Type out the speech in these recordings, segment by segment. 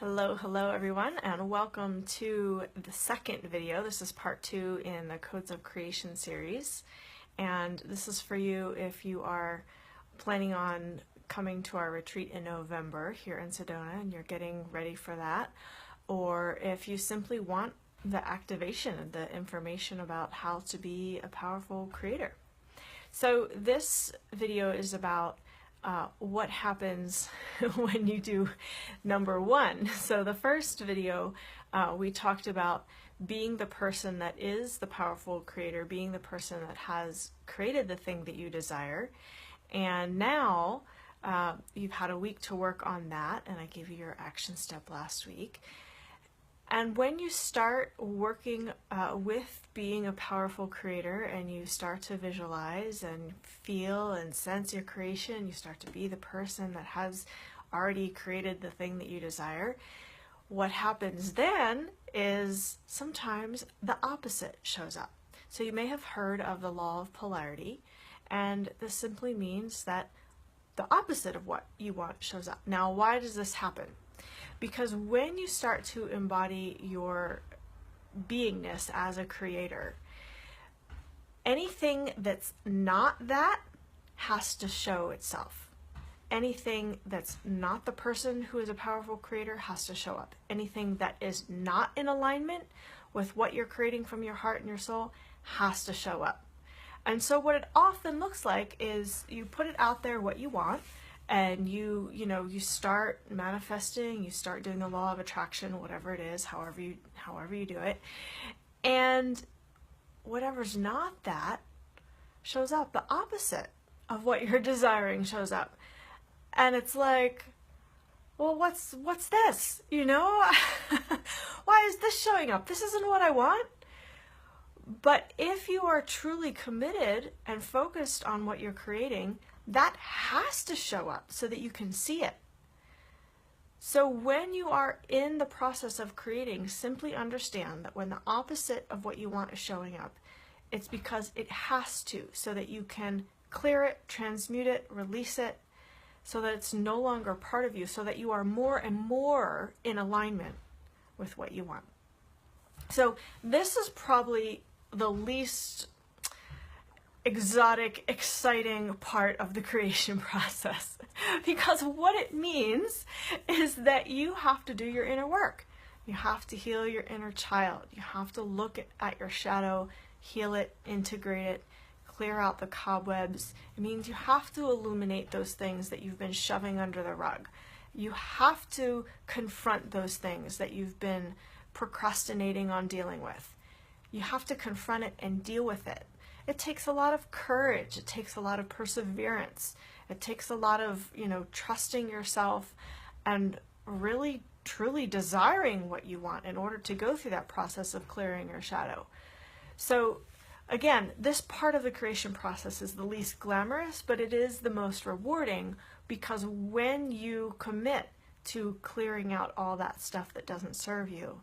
Hello everyone, and welcome to the second video. This is part 2 in the Codes of Creation series, and this is for you if you are planning on coming to our retreat in November here in Sedona and you're getting ready for that, or if you simply want the activation and the information about how to be a powerful creator. So this video is about what happens when you do number 1. So the first video we talked about being the person that is the powerful creator, being the person that has created the thing that you desire, and now you've had a week to work on that, and I gave you your action step last week. And when you start working with being a powerful creator and you start to visualize and feel and sense your creation, you start to be the person that has already created the thing that you desire, what happens then is sometimes the opposite shows up. So you may have heard of the law of polarity, and this simply means that the opposite of what you want shows up. Now, why does this happen? Because when you start to embody your beingness as a creator, anything that's not that has to show itself. Anything that's not the person who is a powerful creator has to show up. Anything that is not in alignment with what you're creating from your heart and your soul has to show up. And so what it often looks like is you put it out there what you want, and you start manifesting, you start doing the law of attraction, whatever it is, however you do it, and whatever's not that shows up. The opposite of what you're desiring shows up, and it's like, well, what's this? Why is this showing up? This isn't what I want. But if you are truly committed and focused on what you're creating, that has to show up so that you can see it. So when you are in the process of creating, simply understand that when the opposite of what you want is showing up, it's because it has to, so that you can clear it, transmute it, release it, so that it's no longer part of you, so that you are more and more in alignment with what you want. So this is probably the least exotic, exciting part of the creation process, because what it means is that you have to do your inner work. You have to heal your inner child. You have to look at your shadow, heal it, integrate it, clear out the cobwebs. It means you have to illuminate those things that you've been shoving under the rug. You have to confront those things that you've been procrastinating on dealing with. You have to confront it and deal with it. It takes a lot of courage. It takes a lot of perseverance. It takes a lot of, trusting yourself and really, truly desiring what you want in order to go through that process of clearing your shadow. So again, this part of the creation process is the least glamorous, but it is the most rewarding, because when you commit to clearing out all that stuff that doesn't serve you,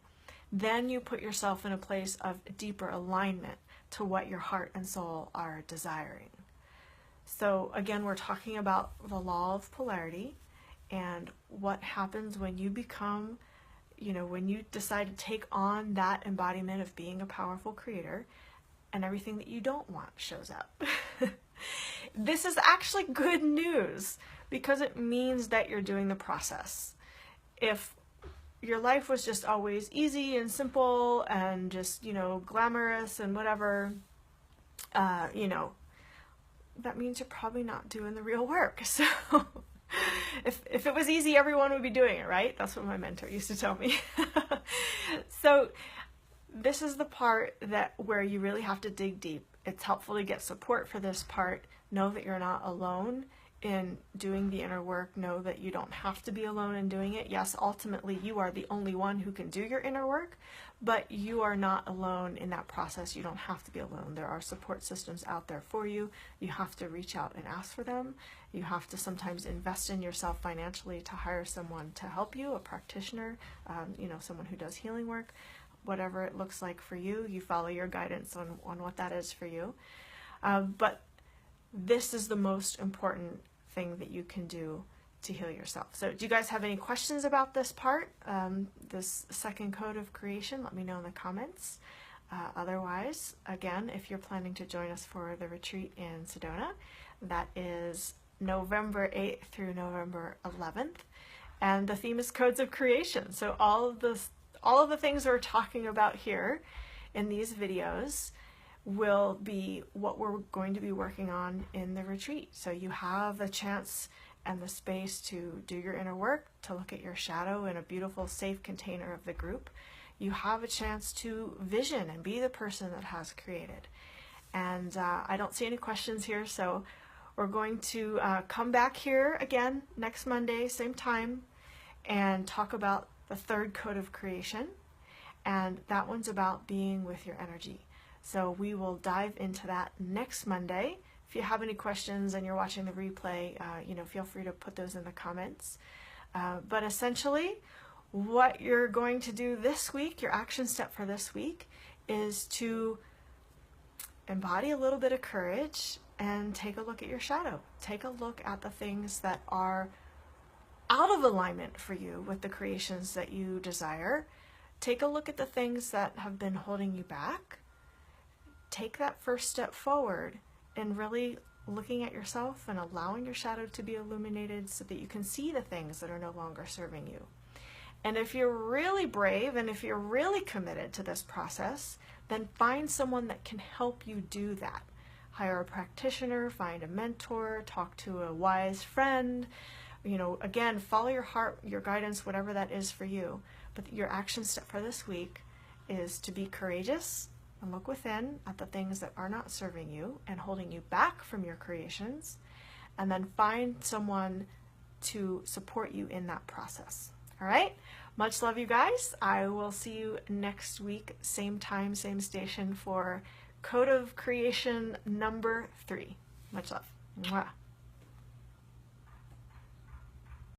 then you put yourself in a place of deeper alignment to what your heart and soul are desiring. So again, we're talking about the law of polarity and what happens when you become, when you decide to take on that embodiment of being a powerful creator, and everything that you don't want shows up. This is actually good news, because it means that you're doing the process. If your life was just always easy and simple and just, glamorous and whatever, that means you're probably not doing the real work. So if it was easy, everyone would be doing it, right? That's what my mentor used to tell me. So this is the part where you really have to dig deep. It's helpful to get support for this part. Know that you're not alone in doing the inner work. Know that you don't have to be alone in doing it. Yes, ultimately you are the only one who can do your inner work, but you are not alone in that process. You don't have to be alone. There are support systems out there for you. You have to reach out and ask for them. You have to sometimes invest in yourself financially to hire someone to help you, a practitioner, someone who does healing work. Whatever it looks like for you, you follow your guidance on what that is for you. But this is the most important thing that you can do to heal yourself. So do you guys have any questions about this part, this second code of creation? Let me know in the comments. Otherwise, again, if you're planning to join us for the retreat in Sedona, that is November 8th through November 11th. And the theme is codes of creation. So all of the things we're talking about here in these videos will be what we're going to be working on in the retreat. So you have the chance and the space to do your inner work, to look at your shadow in a beautiful, safe container of the group. You have a chance to vision and be the person that has created. And I don't see any questions here, so we're going to come back here again next Monday, same time, and talk about the third code of creation. And that one's about being with your energy. So we will dive into that next Monday. If you have any questions and you're watching the replay, feel free to put those in the comments. But essentially, what you're going to do this week, your action step for this week, is to embody a little bit of courage and take a look at your shadow. Take a look at the things that are out of alignment for you with the creations that you desire. Take a look at the things that have been holding you back. Take that first step forward and really looking at yourself and allowing your shadow to be illuminated so that you can see the things that are no longer serving you. And if you're really brave and if you're really committed to this process, then find someone that can help you do that. Hire a practitioner, find a mentor, talk to a wise friend. Again, follow your heart, your guidance, whatever that is for you. But your action step for this week is to be courageous and look within at the things that are not serving you and holding you back from your creations, and then find someone to support you in that process. All right? Much love, you guys. I will see you next week, same time, same station, for Code of Creation number 3. Much love. Mwah.